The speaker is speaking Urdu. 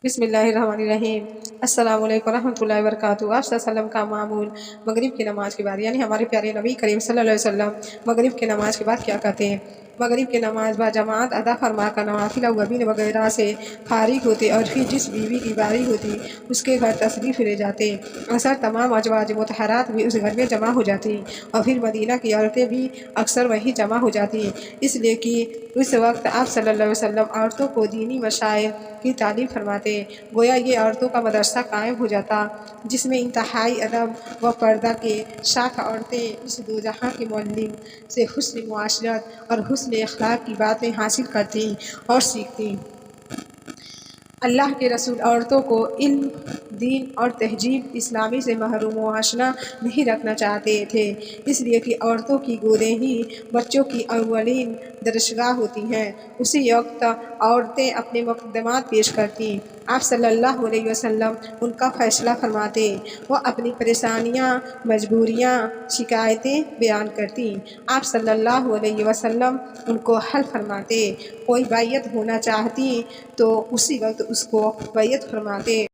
بسم اللہ الرحمن الرحیم۔ السلام علیکم ورحمۃ اللہ وبرکاتہ۔ آپ صلی اللہ علیہ وسلم کا معمول مغرب کی نماز کے بعد، یعنی ہمارے پیارے نبی کریم صلی اللہ علیہ وسلم مغرب کی نماز کے بعد کیا کہتے ہیں؟ مغرب کی نماز با جماعت ادا فرما کر نوافل اوابین وغیرہ سے فارغ ہوتے اور پھر جس بیوی کی باری ہوتی اس کے گھر تشریف لے جاتے۔ اکثر تمام ازواج مطہرات بھی اس گھر میں جمع ہو جاتی اور پھر مدینہ کی عورتیں بھی اکثر وہیں جمع ہو جاتی، اس لیے کہ اس وقت آپ صلی اللہ علیہ وسلم عورتوں کو دینی مسائل کی تعلیم فرماتے۔ گویا یہ عورتوں کا مدرسہ قائم ہو جاتا جس میں انتہائی ادب و پردہ کے ساتھ عورتیں اس دو جہاں کے معلم سے حسن معاشرت اور حسن اخلاق کی باتیں حاصل کرتی اور سیکھتی۔ اللہ کے رسول عورتوں کو علم، دین اور تہذیب اسلامی سے محروم و آشنا نہیں رکھنا چاہتے تھے، اس لیے کہ عورتوں کی گودیں ہی بچوں کی اولین درسگاہ ہوتی ہیں۔ اسی وقت عورتیں اپنے مقدمات پیش کرتی، آپ صلی اللہ علیہ وسلم ان کا فیصلہ فرماتے، وہ اپنی پریشانیاں، مجبوریاں، شکایتیں بیان کرتی، آپ صلی اللہ علیہ وسلم ان کو حل فرماتے۔ کوئی بیعت ہونا چاہتی تو اسی وقت اس کو بیعت فرماتے۔